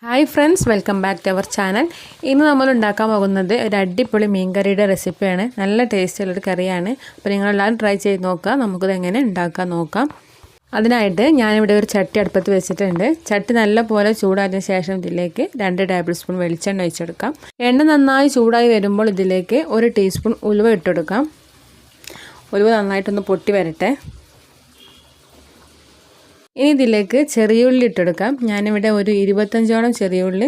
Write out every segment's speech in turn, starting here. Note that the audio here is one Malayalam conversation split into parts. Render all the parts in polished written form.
Hi friends, welcome back to our channel. ഇന്ന് നമ്മൾ ഉണ്ടാക്കാൻ പോകുന്നത് ഒരു അടിപൊളി മീൻ കറിയുടെ റെസിപ്പിയാണ്. നല്ല ടേസ്റ്റുള്ളൊരു കറിയാണ്. അപ്പോൾ നിങ്ങളെല്ലാവരും ട്രൈ ചെയ്ത് നോക്കുക. നമുക്കിത് എങ്ങനെ ഉണ്ടാക്കാൻ നോക്കാം. അതിനായിട്ട് ഞാനിവിടെ ഒരു ചട്ടി അടുപ്പത്ത് വെച്ചിട്ടുണ്ട്. ചട്ടി നല്ലപോലെ ചൂടായതിനു ശേഷം ഇതിലേക്ക് 2 ടേബിൾ സ്പൂൺ വെളിച്ചെണ്ണ ഒഴിച്ചെടുക്കാം. എണ്ണ നന്നായി ചൂടായി വരുമ്പോൾ ഇതിലേക്ക് 1 ടീസ്പൂൺ ഉലുവ ഇട്ടെടുക്കാം. ഉലുവ നന്നായിട്ടൊന്ന് പൊട്ടി വരട്ടെ. ഇനി ഇതിലേക്ക് ചെറിയ ഉള്ളി ഇട്ടെടുക്കാം. ഞാനിവിടെ ഒരു 25ഓളം ചെറിയ ഉള്ളി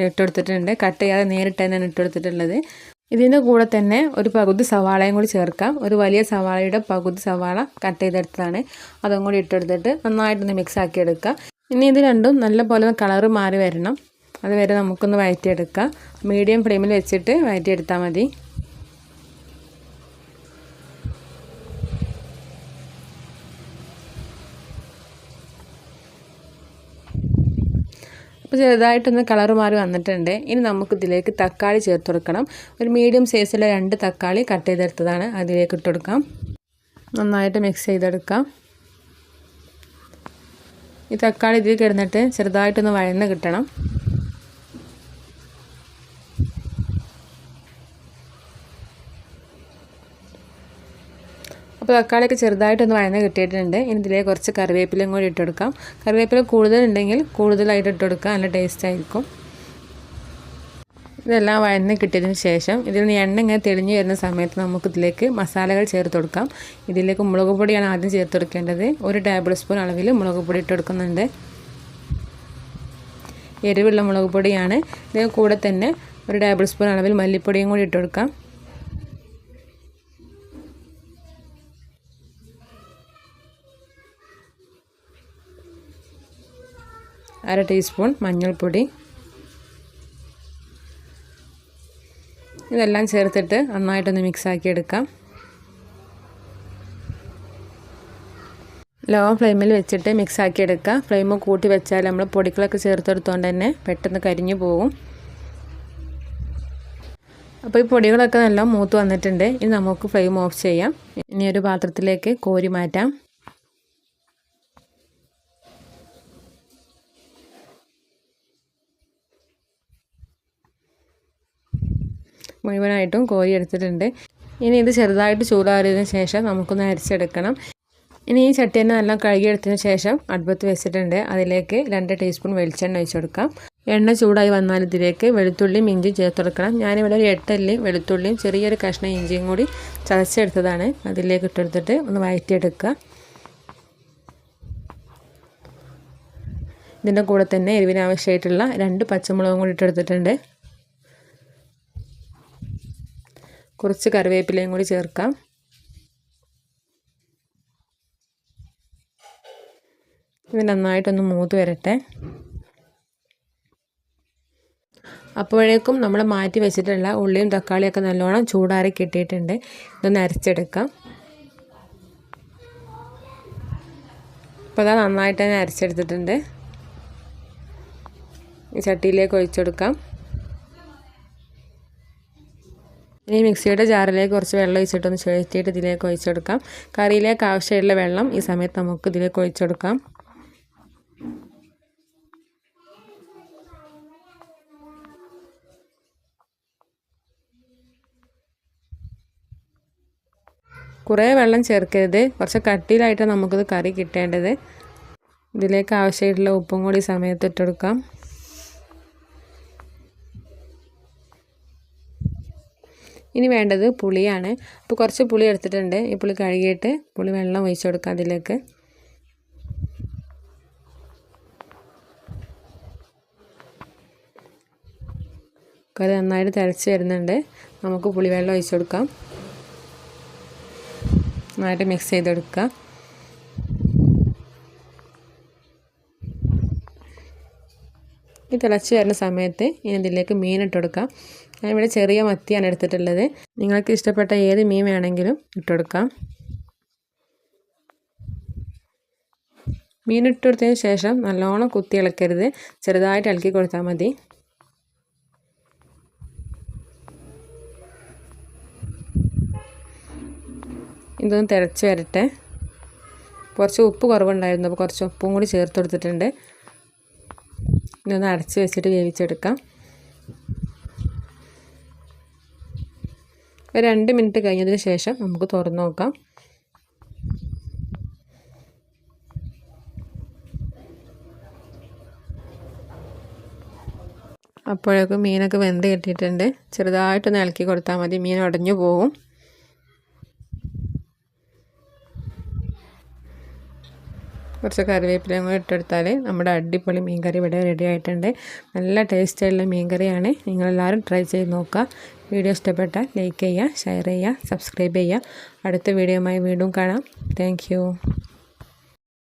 ഇട്ടെടുത്തിട്ടുണ്ട്. കട്ട് ചെയ്യാതെ നേരിട്ട് തന്നെയാണ് ഇട്ടെടുത്തിട്ടുള്ളത്. ഇതിൻ്റെ കൂടെ തന്നെ ഒരു പകുതി സവാളയും കൂടി ചേർക്കാം. ഒരു വലിയ സവാളയുടെ പകുതി സവാള കട്ട് ചെയ്തെടുത്തതാണ്. അതും കൂടി ഇട്ടെടുത്തിട്ട് നന്നായിട്ടൊന്ന് മിക്സ് ആക്കി എടുക്കുക. ഇനി ഇത് രണ്ടും നല്ലപോലെ കളറ് മാറി വരണം. അതുവരെ നമുക്കൊന്ന് വഴറ്റിയെടുക്കാം. മീഡിയം ഫ്ലെയിമിൽ വെച്ചിട്ട് വഴറ്റിയെടുത്താൽ മതി. അപ്പോൾ ചെറുതായിട്ടൊന്ന് കളർ മാറി വന്നിട്ടുണ്ട്. ഇനി നമുക്കിതിലേക്ക് തക്കാളി ചേർത്ത് കൊടുക്കണം. ഒരു മീഡിയം സൈസിലെ 2 തക്കാളി കട്ട് ചെയ്തെടുത്തതാണ്. അതിലേക്ക് ഇട്ട് കൊടുക്കാം. നന്നായിട്ട് മിക്സ് ചെയ്തെടുക്കാം. ഈ തക്കാളി ഇതിൽ കിടന്നിട്ട് ചെറുതായിട്ടൊന്ന് വഴന്ന് കിട്ടണം. അപ്പോൾ തക്കാളിയൊക്കെ ചെറുതായിട്ടൊന്ന് വഴന്ന് കിട്ടിയിട്ടുണ്ട്. ഇനി ഇതിലേക്ക് കുറച്ച് കറിവേപ്പിലയും കൂടി ഇട്ടെടുക്കാം. കറിവേപ്പില കൂടുതലുണ്ടെങ്കിൽ കൂടുതലായിട്ട് ഇട്ടെടുക്കാം. നല്ല ടേസ്റ്റ് ആയിരിക്കും. ഇതെല്ലാം വഴന്ന് കിട്ടിയതിന് ശേഷം ഇതിൽ നിന്ന് എണ്ണ ഇങ്ങനെ തെളിഞ്ഞ് വരുന്ന സമയത്ത് നമുക്കിതിലേക്ക് മസാലകൾ ചേർത്ത് കൊടുക്കാം. ഇതിലേക്ക് മുളക് പൊടിയാണ് ആദ്യം ചേർത്ത് കൊടുക്കേണ്ടത്. 1 ടേബിൾ സ്പൂൺ അളവിൽ മുളക് പൊടി ഇട്ടെടുക്കുന്നുണ്ട്. എരിവുള്ള മുളക് പൊടിയാണ്. ഇതിന് കൂടെ തന്നെ 1 ടേബിൾ സ്പൂൺ അളവിൽ മല്ലിപ്പൊടിയും കൂടി ഇട്ടെടുക്കാം. 1/2 ടീസ്പൂൺ മഞ്ഞൾപ്പൊടി. ഇതെല്ലാം ചേർത്തിട്ട് നന്നായിട്ടൊന്ന് മിക്സാക്കി എടുക്കാം. ലോ ഫ്ലെയിമിൽ വെച്ചിട്ട് മിക്സാക്കി എടുക്കുക. ഫ്ലെയിം കൂട്ടി വെച്ചാൽ നമ്മൾ പൊടികളൊക്കെ ചേർത്തെടുത്തുകൊണ്ട് തന്നെ പെട്ടെന്ന് കരിഞ്ഞു പോകും. അപ്പോൾ ഈ പൊടികളൊക്കെ നല്ല മൂത്ത് വന്നിട്ടുണ്ട്. ഇനി നമുക്ക് ഫ്ലെയിം ഓഫ് ചെയ്യാം. ഇനി ഒരു പാത്രത്തിലേക്ക് കോരി മാറ്റാം. മുഴുവനായിട്ടും കോരി എടുത്തിട്ടുണ്ട്. ഇനി ഇത് ചെറുതായിട്ട് ചൂടാറിയതിന് ശേഷം നമുക്കൊന്ന് അരച്ചെടുക്കണം. ഇനി ഈ ചട്ടി തന്നെ നല്ല കഴുകിയെടുത്തതിന് ശേഷം അടുപ്പത്ത് വെച്ചിട്ടുണ്ട്. അതിലേക്ക് 2 ടീസ്പൂൺ വെളിച്ചെണ്ണ ഒഴിച്ച് കൊടുക്കാം. എണ്ണ ചൂടായി വന്നാൽ ഇതിലേക്ക് വെളുത്തുള്ളിയും ഇഞ്ചിയും ചേർത്ത് കൊടുക്കണം. ഞാനിവിടെ ഒരു 8 അല്ലി വെളുത്തുള്ളിയും ചെറിയൊരു കഷ്ണം ഇഞ്ചിയും കൂടി ചതച്ചെടുത്തതാണ്. അതിലേക്ക് ഇട്ടെടുത്തിട്ട് ഒന്ന് വഴറ്റിയെടുക്കുക. ഇതിൻ്റെ കൂടെ തന്നെ എരിവിന് ആവശ്യമായിട്ടുള്ള 2 പച്ചമുളകും കൂടി ഇട്ടെടുത്തിട്ടുണ്ട്. കുറച്ച് കറിവേപ്പിലയും കൂടി ചേർക്കാം. ഇത് നന്നായിട്ടൊന്ന് മൂത്ത് വരട്ടെ. അപ്പോഴേക്കും നമ്മൾ മാറ്റി വെച്ചിട്ടുള്ള ഉള്ളിയും തക്കാളിയൊക്കെ നല്ലോണം ചൂടാറി കിട്ടിയിട്ടുണ്ട്. ഇതൊന്ന് അരച്ചെടുക്കാം. അപ്പോൾ അത് നന്നായിട്ട് തന്നെ അരച്ചെടുത്തിട്ടുണ്ട്. ഈ ചട്ടിയിലേക്ക് ഒഴിച്ചെടുക്കാം. ഇനി മിക്സിയുടെ ജാറിലേക്ക് കുറച്ച് വെള്ളം ഒഴിച്ചിട്ടൊന്ന് ചുഴറ്റിയിട്ട് ഇതിലേക്ക് ഒഴിച്ചെടുക്കാം. കറിയിലേക്ക് ആവശ്യമുള്ള വെള്ളം ഈ സമയത്ത് നമുക്ക് ഇതിലേക്ക് ഒഴിച്ചെടുക്കാം. കുറേ വെള്ളം ചേർക്കരുത്. കുറച്ച് കട്ടിയിലായിട്ടാണ് നമുക്കിത് കറി കിട്ടേണ്ടത്. ഇതിലേക്ക് ആവശ്യമായിട്ടുള്ള ഉപ്പും കൂടി ഈ സമയത്ത് ഇട്ടെടുക്കാം. ഇനി വേണ്ടത് പുളിയാണ്. അപ്പോൾ കുറച്ച് പുളി എടുത്തിട്ടുണ്ട്. ഈ പുളി കഴുകിയിട്ട് പുളി വെള്ളം ഒഴിച്ചു കൊടുക്കാം അതിലേക്ക്. അത് നന്നായിട്ട് തിളച്ച് വരുന്നുണ്ട്. നമുക്ക് പുളി വെള്ളം ഒഴിച്ചു കൊടുക്കാം. നന്നായിട്ട് മിക്സ് ചെയ്തെടുക്കുക. ഈ തിളച്ച് വരുന്ന സമയത്ത് ഇനി ഇതിലേക്ക് മീൻ ഇട്ടെടുക്കാം. ഞാനിവിടെ ചെറിയ മത്തിയാണ് എടുത്തിട്ടുള്ളത്. നിങ്ങൾക്ക് ഇഷ്ടപ്പെട്ട ഏത് മീൻ വേണമെങ്കിലും ഇട്ടെടുക്കാം. മീൻ ഇട്ടെടുത്തതിന് ശേഷം നല്ലോണം കുത്തി ഇളക്കരുത്. ചെറുതായിട്ട് ഇളക്കി കൊടുത്താൽ മതി. ഇതൊന്ന് തിളച്ച് വരട്ടെ. കുറച്ച് ഉപ്പ് കുറവുണ്ടായിരുന്നു. അപ്പോൾ കുറച്ച് ഉപ്പും കൂടി ചേർത്ത് കൊടുത്തിട്ടുണ്ട്. ഇതൊന്ന് അടച്ച് വെച്ചിട്ട് വേവിച്ചെടുക്കാം. ഒരു 2 മിനിറ്റ് കഴിഞ്ഞതിന് ശേഷം നമുക്ക് തുറന്ന് നോക്കാം. അപ്പോഴേക്കും മീനൊക്കെ വെന്ത് കിട്ടിയിട്ടുണ്ട്. ചെറുതായിട്ടൊന്ന് ഇളക്കി കൊടുത്താൽ മതി, മീൻ ഉടഞ്ഞു പോകും. കുറച്ച് കറിവേപ്പിലയും കൂടി ഇട്ടെടുത്താൽ നമ്മുടെ അടിപൊളി മീൻ കറി ഇവിടെ റെഡി ആയിട്ടുണ്ട്. നല്ല ടേസ്റ്റുള്ള മീൻ കറിയാണ്. നിങ്ങളെല്ലാവരും ട്രൈ ചെയ്ത് നോക്കുക. വീഡിയോ ഇഷ്ടപ്പെട്ടാൽ ലൈക്ക് ചെയ്യുക, ഷെയർ ചെയ്യുക, സബ്സ്ക്രൈബ് ചെയ്യുക. അടുത്ത വീഡിയോയുമായി വീണ്ടും കാണാം. താങ്ക്